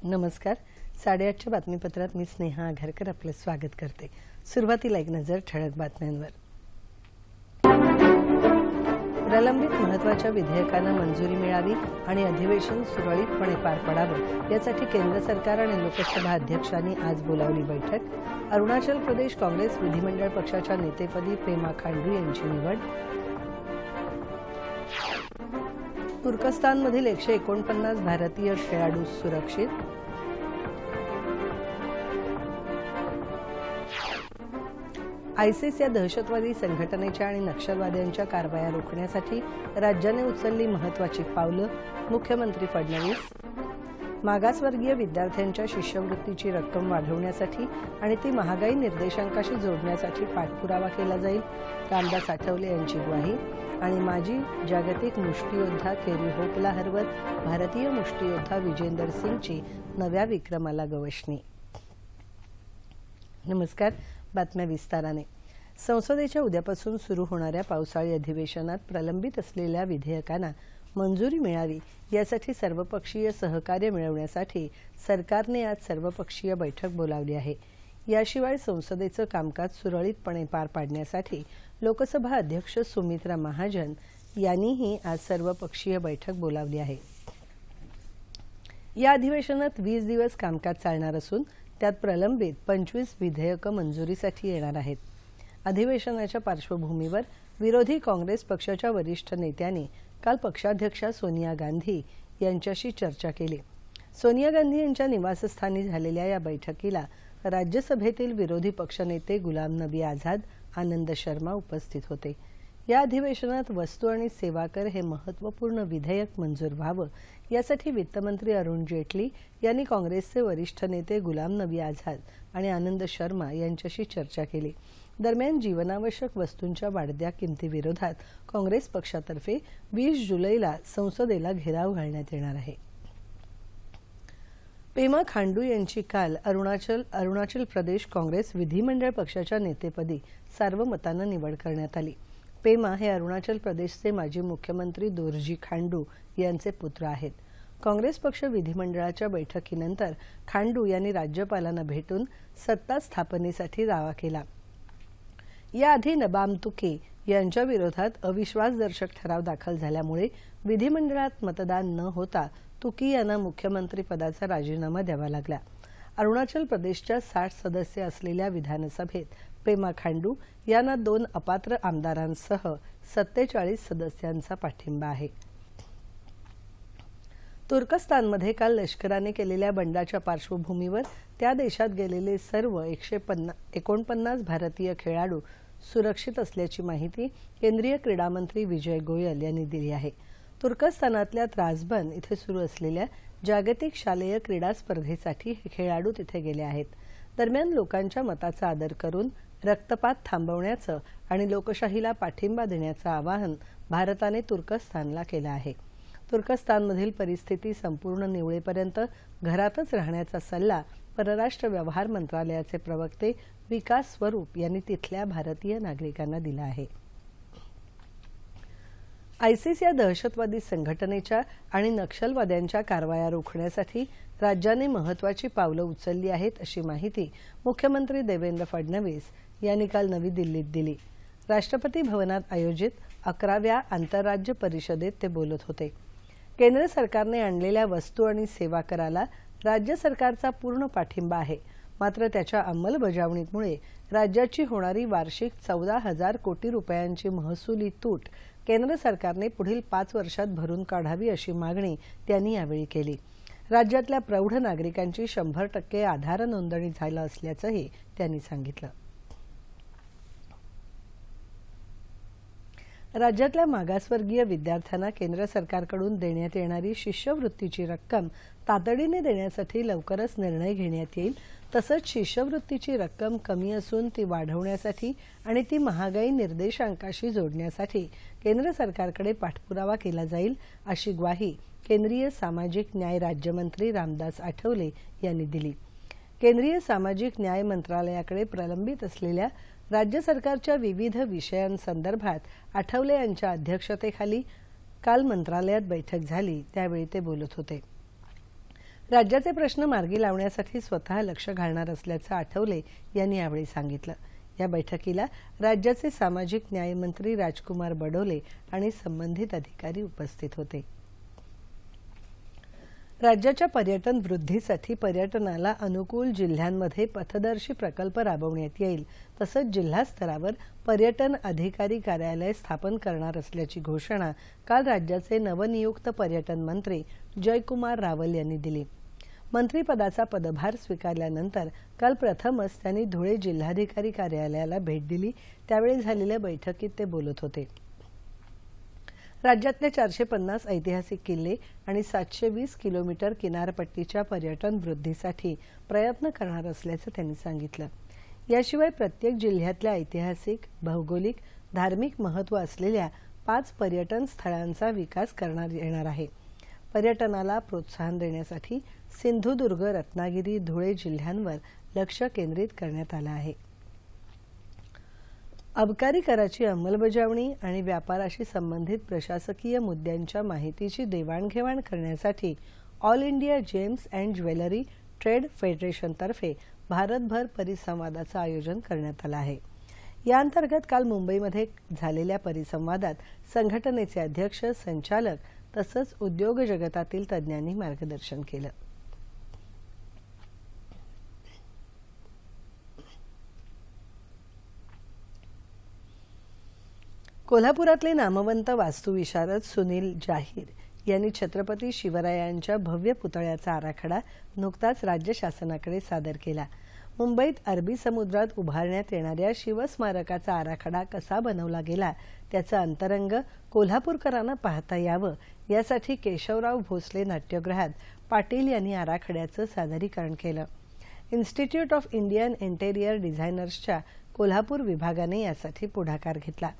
नमस्कार. 8:30च्या बातमीपत्रात मी स्नेहा आघरकर आपलं स्वागत करते. सुरुवातीला एक नजर ठळक बातम्यांवर. प्रलंबित महत्त्वाच्या विधेयकांना मंजुरी मिळावी आणि अधिवेशन सुरळीतपणे पार पडावं यासाठी केंद्र सरकार आणि लोकसभा अध्यक्षांनी आज बोलावली बैठक. अरुणाचल प्रदेश काँग्रेस विधिमंडळ पक्षाच्या नेतेपदी पेमा खांडू यांची निवड. तुर्कस्तानमधील 149 भारतीय खेळाडू सुरक्षित. आयसिस या दहशतवादी संघटनेच्या आणि नक्षलवाद्यांच्या कारवाया रोखण्यासाठी राज्याने उचलली महत्त्वाची पावलं, मुख्यमंत्री फडणवीस. मागासवर्गीय विद्यार्थ्यांच्या शिष्यवृत्तीची रक्कम वाढवण्यासाठी आणि ती महागाई निर्देशांकाशी जोडण्यासाठी पाठपुरावा केला जाईल, रामदास आठवले यांची ग्वाही. आणि माजी जागतिक मुष्टियोद्धा केरी होपला हरवत भारतीय मुष्टियोद्धा विजेंदर सिंगची नव्या विक्रमाला गवसणी. नमस्कार. बातम्या विस्ताराने. संसदेच्या उद्यापासून सुरू होणाऱ्या पावसाळी अधिवेशनात प्रलंबित असलेल्या विधेयकांना मंजुरी मिळावी यासाठी सर्वपक्षीय सहकार्य मिळवण्यासाठी सरकारने आज सर्वपक्षीय बैठक बोलावली आहे. याशिवाय संसदेचं कामकाज सुरळीतपणे पार पाडण्यासाठी लोकसभा अध्यक्ष सुमित्रा महाजन यांनीही आज सर्वपक्षीय बैठक बोलावली आहे. या अधिवेशनात 20 दिवस कामकाज चालणार असून त्यात प्रलंबित 25 विधेयकं मंजुरीसाठी येणार आहेत. अधिवेशनाच्या पार्श्वभूमीवर विरोधी काँग्रेस पक्षाच्या वरिष्ठ नेत्यांनी काल पक्षाध्यक्षा सोनिया गांधी यांच्याशी चर्चा केली. सोनिया गांधी यांच्या निवासस्थानी झालेल्या या बैठकीला राज्यसभेतील विरोधी पक्षनेते गुलाम नबी आझाद, आनंद शर्मा उपस्थित होते. या अधिवेशनात वस्तू आणि सेवा कर हे महत्त्वपूर्ण विधेयक मंजूर व्हावं यासाठी वित्तमंत्री अरुण जेटली यांनी काँग्रेसचे वरिष्ठ नेते गुलाम नबी आझाद आणि आनंद शर्मा यांच्याशी चर्चा केली. दरम्यान जीवनावश्यक वस्तूंच्या वाढत्या किमतीविरोधात काँग्रेस पक्षातर्फे 20 जुलैला संसदेला घेराव घालण्यात येणार आहे. पेमा खांडू यांची काल अरुणाचल प्रदेश काँग्रेस विधिमंडळ पक्षाच्या नेतेपदी सार्वमतानं निवड करण्यात आली. पेमा हे अरुणाचल प्रदेशचे माजी मुख्यमंत्री दोरजी खांडू यांचे पुत्र आहेत. काँग्रेस पक्ष विधिमंडळाच्या बैठकीनंतर खांडू यांनी राज्यपालांना भेटून सत्ता स्थापनेसाठी दावा केला. याआधी नबाम तुकी यांच्या विरोधात अविश्वासदर्शक ठराव दाखल झाल्यामुळे विधिमंडळात मतदान न होता तुकी यांना मुख्यमंत्री पदाचा राजीनामा द्यावा लागला. अरुणाचल प्रदेशच्या 60 सदस्य असलेल्या विधानसभेत पेमा खांडू यांना 2 अपात्र आमदारांसह 47 सदस्यांचा पाठिंबा आहे. तुर्कस्तानमध्ये काल लष्कराने केलेल्या बंडाच्या पार्श्वभूमीवर त्या देशात गेलेले सर्व 149 भारतीय खेळाडू सुरक्षित असल्याची माहिती केंद्रीय क्रीडा मंत्री विजय गोयल यांनी दिली आहे. तुर्कस्तानातल्या त्रासबन इथे सुरू असलेल्या जागतिक शालेय क्रीडा स्पर्धेसाठी हे खेळाडू तिथे गेले आहेत. दरम्यान लोकांच्या मताचा आदर करून रक्तपात थांबवण्याचं आणि लोकशाहीला पाठिंबा देण्याचं आवाहन भारताने तुर्कस्तानला केलं आहे. तुर्कस्तानमधील परिस्थिती संपूर्ण निवळेपर्यंत घरातच राहण्याचा सल्ला परराष्ट्र व्यवहार मंत्रालयाचे प्रवक्ते विकास स्वरूप यांनी तिथल्या भारतीय नागरिकांना दिला आहे. आयसिस या दहशतवादी संघटनेच्या आणि नक्षलवाद्यांच्या कारवाया रोखण्यासाठी राज्याने महत्त्वाची पावलं उचलली आहेत अशी माहिती मुख्यमंत्री देवेंद्र फडणवीस यांनी काल नवी दिल्लीत दिली. राष्ट्रपती भवनात आयोजित 11व्या आंतरराज्य परिषदेत ते बोलत होते. केंद्र सरकारने आणलेल्या वस्तू आणि सेवा कराला राज्य सरकारचा पूर्ण पाठिंबा आहे. मात्र त्याच्या अंमलबजावणीमुळे राज्याची होणारी वार्षिक 14,000 कोटी रुपयांची महसुली तूट केंद्र सरकारने पुढील 5 वर्षात भरून काढावी अशी मागणी त्यांनी यावेळी केली. राज्यातल्या प्रौढ नागरिकांची 100% आधार नोंदणी झाली असल्याचंही त्यांनी सांगितलं. राज्यातल्या मागासवर्गीय विद्यार्थ्यांना केंद्र सरकारकडून देण्यात येणारी शिष्यवृत्तीची रक्कम तातडीने देण्यासाठी लवकरच निर्णय घेण्यात येईल. तसंच शिष्यवृत्तीची रक्कम कमी असून ती वाढवण्यासाठी आणि ती महागाई निर्देशांकाशी जोडण्यासाठी केंद्र सरकारकडे पाठपुरावा केला जाईल अशी ग्वाही केंद्रीय सामाजिक न्याय राज्यमंत्री रामदास आठवले यांनी दिली. केंद्रीय सामाजिक न्याय मंत्रालयाकडे प्रलंबित असलेल्या राज्य सरकारच्या विविध विषयांसंदर्भात आठवले यांच्या अध्यक्षतेखाली काल मंत्रालयात बैठक झाली त्यावेळी ते बोलत होते. राज्याचे प्रश्न मार्गी लावण्यासाठी स्वतः लक्ष घालणार असल्याचं आठवले यांनी यावेळी सांगितलं। या बैठकीला राज्याचे सामाजिक न्याय मंत्री राजकुमार बडोले आणि संबंधित अधिकारी उपस्थित होते। राज्याच्या पर्यटन वृद्धीसाठी पर्यटनाला अनुकूल जिल्ह्यांमध्ये पथदर्शी प्रकल्प राबवण्यात येईल, तसंच जिल्हा स्तरावर पर्यटन अधिकारी कार्यालय स्थापन करणार असल्याची घोषणा काल राज्याचे नवनियुक्त पर्यटन मंत्री जयकुमार रावल यांनी दिली। मंत्रिपदाचा पदभार स्वीकारल्यानंतर काल प्रथमच त्यांनी धुळे जिल्हाधिकारी कार्यालयाला भेट दिली। त्यावेळी झालेल्या बैठकीत ते बोलत होते। राज्यातले 450 ऐतिहासिक किल्ले आणि 720 किलोमीटर किनारपट्टीच्या पर्यटन वृद्धीसाठी प्रयत्न करणार असल्याचं त्यांनी सांगितलं। याशिवाय प्रत्येक जिल्ह्यातल्या ऐतिहासिक, भौगोलिक, धार्मिक महत्त्व असलेल्या 5 पर्यटन स्थळांचा विकास करण्यात येणार आहे। पर्यटनाला प्रोत्साहन देण्यासाठी सिंधुदुर्ग, रत्नागिरी, धुळे जिल्ह्यांवर लक्ष केंद्रित करण्यात आलं आहे। अबकारी कराची अंमलबजावणी आणि व्यापाराशी संबंधित प्रशासकीय मुद्द्यांच्या माहितीची देवाणघेवाण करण्यासाठी all India gems and jewellery trade फेडरेशनतर्फे भारतभर परिसंवादाचं आयोजन करण्यात आलं आहे। या अंतर्गत काल मुंबईमध्ये झालेल्या परिसंवादात संघटनेचे अध्यक्ष, संचालक तसंच उद्योग जगतातील तज्ज्ञांनी मार्गदर्शन केलं। कोल्हापुरातले नामवंत वास्तुविशारद सुनील जाहीर यांनी छत्रपती शिवरायांच्या भव्य पुतळ्याचा आराखडा नुकताच राज्य शासनाकडे सादर केला। मुंबईत अरबी समुद्रात उभारण्यात येणाऱ्या शिवस्मारकाचा आराखडा कसा बनवला गेला त्याचं अंतरंग कोल्हापूरकरांना पाहता यावं यासाठी केशवराव भोसले नाट्यगृहात पाटील यांनी आराखड्याचं सादरीकरण केलं। इन्स्टिट्यूट ऑफ इंडियन इंटेरियर डिझायनर्सच्या कोल्हापूर विभागाने यासाठी पुढाकार घेतला।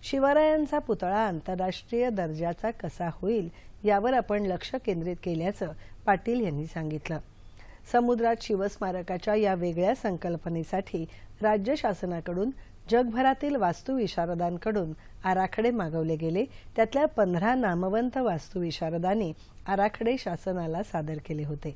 शिवरायांचा पुतळा आंतरराष्ट्रीय दर्जाचा कसा होईल यावर आपण लक्ष केंद्रित केल्याचं पाटील यांनी सांगितलं। समुद्रात शिवस्मारकाच्या या वेगळ्या संकल्पनेसाठी राज्य शासनाकडून जगभरातील वास्तुविशारदांकडून आराखडे मागवले गेले। त्यातल्या 15 नामवंत वास्तुविशारदांनी आराखडे शासनाला सादर केले होते।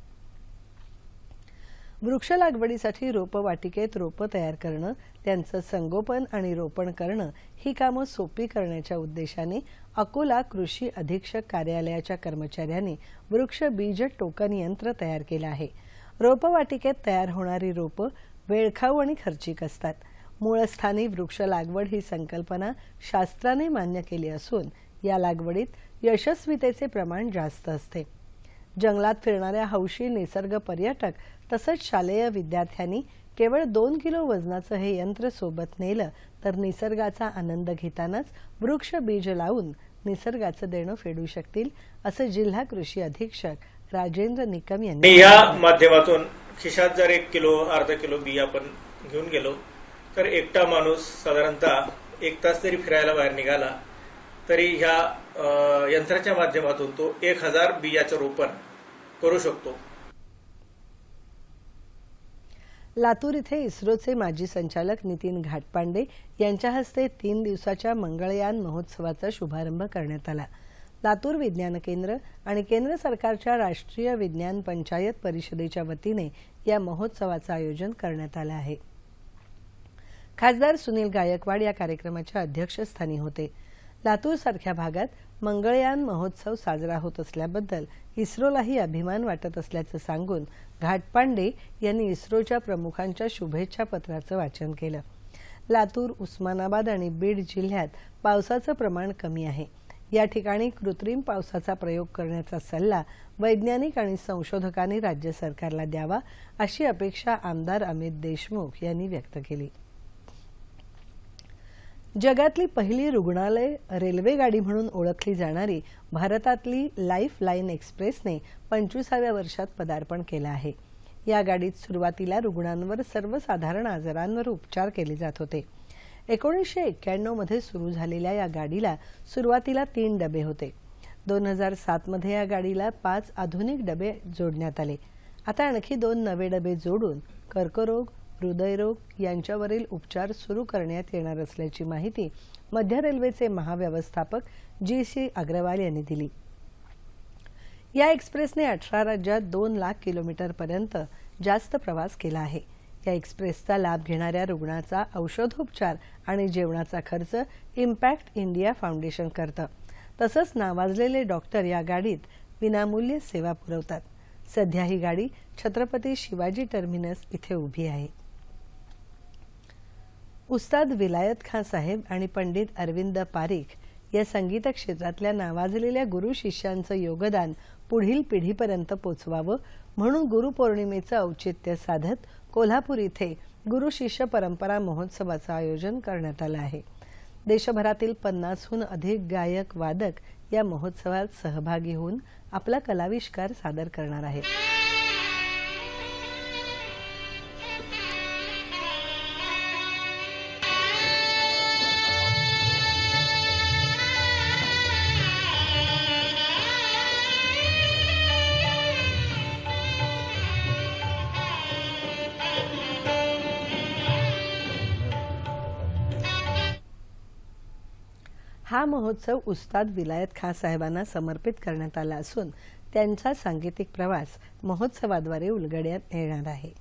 वृक्ष लागवडीसाठी रोपवाटिकेत रोपं तयार करणं, त्यांचं संगोपन आणि रोपण करणं ही कामं सोपी करण्याच्या उद्देशाने अकोला कृषी अधीक्षक कार्यालयाच्या कर्मचाऱ्यांनी वृक्ष बीज टोकन यंत्र तयार केलं आहे। रोपवाटिकेत तयार होणारी रोपं वेळखाऊ आणि खर्चिक असतात। मूळस्थानी वृक्ष लागवड ही संकल्पना शास्त्राने मान्य केली असून या लागवडीत यशस्वीतेचे प्रमाण जास्त असते। जंगलात फिरणाऱ्या हौशी निसर्ग पर्यटक तसंच शालेय विद्यार्थ्यांनी केवळ 2 किलो वजनाचं हे यंत्र सोबत नेलं तर निसर्गाचा आनंद घेतानाच वृक्ष बीज लावून निसर्गाचं देणं फेडू शकतील, असं जिल्हा कृषी अधीक्षक राजेंद्र निकम यांनी या माध्यमातून खिशात जर 1 किलो अर्धा किलो बी आपण घेऊन गेलो तर एकटा माणूस साधारणतः 1 तास जरी फिरायला बाहेर निघाला तरी ह्या यंत्राच्या माध्यमातून तो 1000 बियाचं रोपण करू शकतो। लातूर इथे इस्रोचे माजी संचालक नितीन घाटपांडे यांच्या हस्ते 3 दिवसाच्या मंगळयान महोत्सवाचा शुभारंभ करण्यात आला। लातूर विज्ञान केंद्र आणि केंद्र सरकारच्या राष्ट्रीय विज्ञान पंचायत परिषदेच्या वतीने या महोत्सवाचं आयोजन करण्यात आलं आहे। खासदार सुनील गायकवाड या कार्यक्रमाच्या अध्यक्षस्थानी होते। लातूर सारख्या भागात मंगळयान महोत्सव साजरा होत असल्याबद्दल इस्रोलाही अभिमान वाटत असल्याचं सांगून घाटपांडे यांनी इस्रोच्या प्रमुखांच्या शुभेच्छा पत्राचं वाचन केलं। लातूर, उस्मानाबाद आणि बीड जिल्ह्यात पावसाचं प्रमाण कमी आहे। या ठिकाणी कृत्रिम पावसाचा प्रयोग करण्याचा सल्ला वैज्ञानिक आणि संशोधकांनी राज्य सरकारला द्यावा, अशी अपेक्षा आमदार अमित देशमुख यांनी व्यक्त केली। जगातली पहिली रुग्णालय रेल्वे गाडी म्हणून ओळखली जाणारी भारतातली लाईफ लाईन एक्सप्रेसने 25व्या वर्षात पदार्पण केलं आहे। या गाडीत सुरुवातीला रुग्णांवर सर्वसाधारण आजारांवर उपचार केले जात होते। 1991 मध्ये सुरू झालेल्या या गाडीला सुरुवातीला 3 डबे होते। 2007 मध्ये या गाडीला 5 आधुनिक डबे जोडण्यात आले। आता आणखी 2 नवे डबे जोडून कर्करोग, हृदयरोग यांच्यावरील उपचार सुरू करण्यात येणार असल्याची माहिती मध्य रेल्वेचे महाव्यवस्थापक जी.सी. अग्रवाल यांनी दिली। या एक्सप्रेसने 18 राज्यात 2 लाख किलोमीटरपर्यंत जास्त प्रवास केला आहे। या एक्सप्रेसचा लाभ घेणाऱ्या रुग्णाचा औषधोपचार आणि जेवणाचा खर्च इम्पॅक्ट इंडिया फाउंडेशन करतं। तसंच नावाजलेले डॉक्टर या गाडीत विनामूल्य सेवा पुरवतात। सध्या ही गाडी छत्रपती शिवाजी टर्मिनस इथे उभी आहे। उस्ताद विलायत खान साहेब आणि पंडित अरविंद पारिख या संगीत क्षेत्रातल्या नावाजलेल्या गुरु शिष्यांचं योगदान पुढील पिढीपर्यंत पोचवावं म्हणून गुरुपौर्णिमेचं औचित्य साधत कोल्हापूर इथे गुरु शिष्य परंपरा महोत्सवाचं आयोजन करण्यात आलं आहे। देशभरातील 50हून अधिक गायक वादक या महोत्सवात सहभागी होऊन आपला कलाविष्कार सादर करणार आहेत। हा महोत्सव उस्ताद विलायत खान साहेबांना समर्पित करण्यात आला असून त्यांचा सांगीतिक प्रवास महोत्सवाद्वारे उलगडण्यात येणार आहे।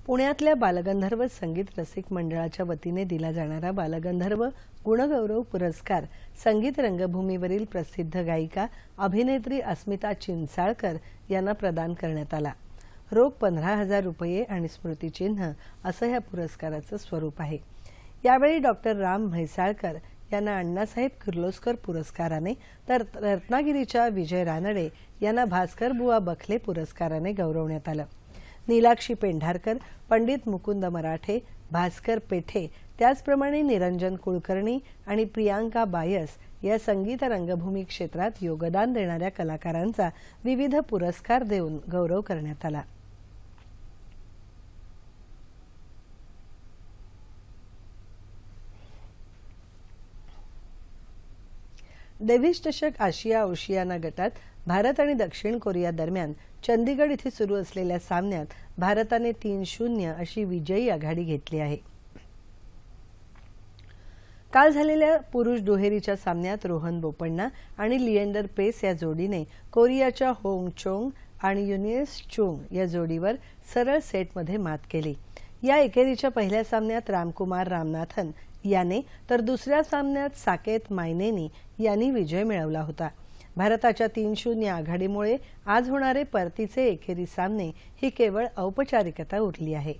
पुण्यातल्या बालगंधर्व संगीत रसिक मंडळाच्या वतीने दिला जाणारा बालगंधर्व गुणगौरव पुरस्कार संगीत रंगभूमीवरील प्रसिद्ध गायिका अभिनेत्री अस्मिता चिंचाळकर यांना प्रदान करण्यात आला। रोख 15,000 रुपये आणि स्मृतिचिन्ह असं या पुरस्काराचं स्वरूप आहे। यावेळी डॉक्टर राम म्हैसाळकर यांना अण्णासाहेब किर्लोस्कर पुरस्काराने तर रत्नागिरीच्या विजय रानडे यांना भास्कर बुवा बखले पुरस्काराने गौरवण्यात आलं। नीलाक्षी पेंढारकर, पंडित मुकुंद मराठे, भास्कर पेठे त्याचप्रमाणे निरंजन कुलकर्णी आणि प्रियांका बायस या संगीत रंगभूमी क्षेत्रात योगदान देणाऱ्या कलाकारांचा विविध पुरस्कार देऊन गौरव करण्यात आला। डेव्हिस चषक आशिया ओशियाना गटात भारत आणि दक्षिण कोरिया दरम्यान चंदीगड इथे सुरू असलेल्या सामन्यात भारताने 3-0 अशी विजयी आघाडी घेतली आहे। काल झालेल्या पुरुष दुहेरीच्या सामन्यात रोहन बोपण्णा आणि लिएंडर पेस या जोडीने कोरियाच्या होंग चोंग आणि युनियस चोंग या जोडीवर सरळ सेटमध्ये मात केली। या एकेरीच्या पहिल्या सामन्यात रामकुमार रामनाथन याने तर दुसऱ्या सामन्यात साकेत मायनेनी यांनी विजय मिळवला होता। भारताच्या 3-0 आघाडीमुळे आज होणारे परतीचे एकेरी सामने ही केवळ औपचारिकता उरली आहे।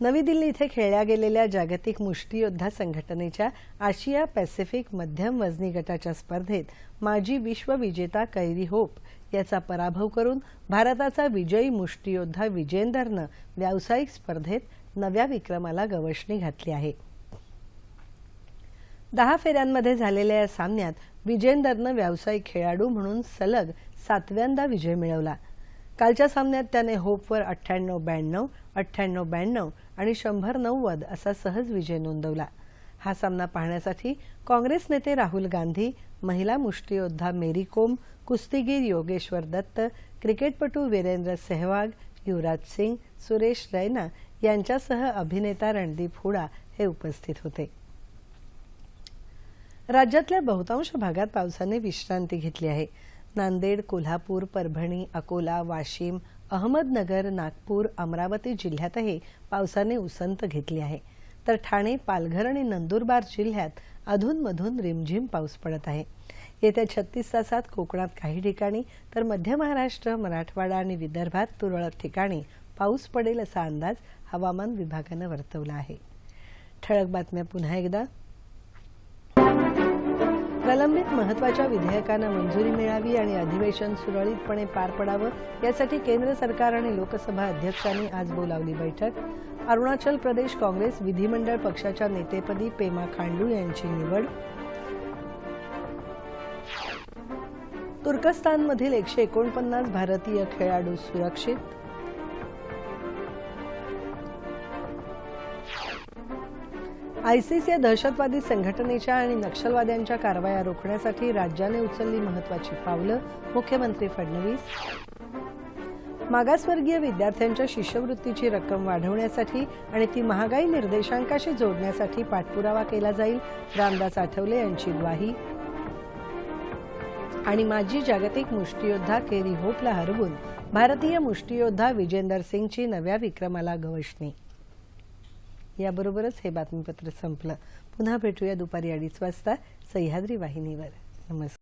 नवी दिल्ली इथे खेळल्या गेलेल्या जागतिक मुष्टियोद्धा संघटनेच्या आशिया पॅसिफिक मध्यम वजनी गटाच्या स्पर्धेत माजी विश्वविजेता कैरी होप याचा पराभव करून भारताचा विजयी मुष्टियोद्धा विजेंदरनं व्यावसायिक स्पर्धेत नव्या विक्रमाला गवसणी घातली आहे। 10 फेऱ्यांमध्ये झालेल्या या सामन्यात विजेंदरनं व्यावसायिक खेळाडू म्हणून सलग 7व्यांदा विजय मिळवला। कालच्या सामन्यात त्याने होपवर 98-92, 98-92 आणि 100-90 असा सहज विजय नोंदवला। हा सामना पाहण्यासाठी काँग्रेस नेते राहुल गांधी, महिला मुष्टियोद्धा मेरी कोम, कुस्तीगीर योगेश्वर दत्त, क्रिकेटपटू वीरेंद्र सेहवाग, युवराज सिंग, सुरेश रैना यांच्यासह अभिनेता रणदीप हुडा हे उपस्थित होते। राज्यातल्या बहुतांश भागात पावसाने विश्रांती घेतली आहे। नांदेड, कोल्हापूर, परभणी, अकोला, वाशिम, अहमदनगर, नागपूर, अमरावती जिल्ह्यातही पावसाने उसंत घेतली आहे। तर ठाणे, पालघर आणि नंदुरबार जिल्ह्यात अधूनमधून रिमझिम पाऊस पडत आहे। येत्या 36 तासात कोकणात काही ठिकाणी तर मध्य महाराष्ट्र, मराठवाडा आणि विदर्भात तुरळक ठिकाणी पाऊस पडेल असा अंदाज हवामान विभागाने वर्तवला आहे। ठळक बातम्या पुन्हा एकदा। प्रलंबित महत्त्वाच्या विधेयकांना मंजुरी मिळावी आणि अधिवेशन सुरळीतपणे पार पडावं यासाठी केंद्र सरकार आणि लोकसभा अध्यक्षांनी आज बोलावली बैठक। अरुणाचल प्रदेश काँग्रेस विधिमंडळ पक्षाच्या नेतेपदी पेमा खांडू यांची निवड। तुर्कस्तानमधील 149 भारतीय खेळाडू सुरक्षित। आयसिस या दहशतवादी संघटनेच्या आणि नक्षलवाद्यांच्या कारवाया रोखण्यासाठी राज्याने उचलली महत्त्वाची पावलं, मुख्यमंत्री फडणवीस। मागासवर्गीय विद्यार्थ्यांच्या शिष्यवृत्तीची रक्कम वाढवण्यासाठी आणि ती महागाई निर्देशांकाशी जोडण्यासाठी पाठपुरावा केला जाईल, रामदास आठवले यांची ग्वाही। आणि माजी जागतिक मुष्टियोद्धा केरी होपला हरवून भारतीय मुष्टियोद्धा विजेंदर सिंगची नव्या विक्रमाला गवसणी. याबरोबरच हे बातमीपत्र संपलं. पुन्हा भेटूया दुपारी 2:30 वाजता सह्याद्री वाहिनीवर. नमस्कार.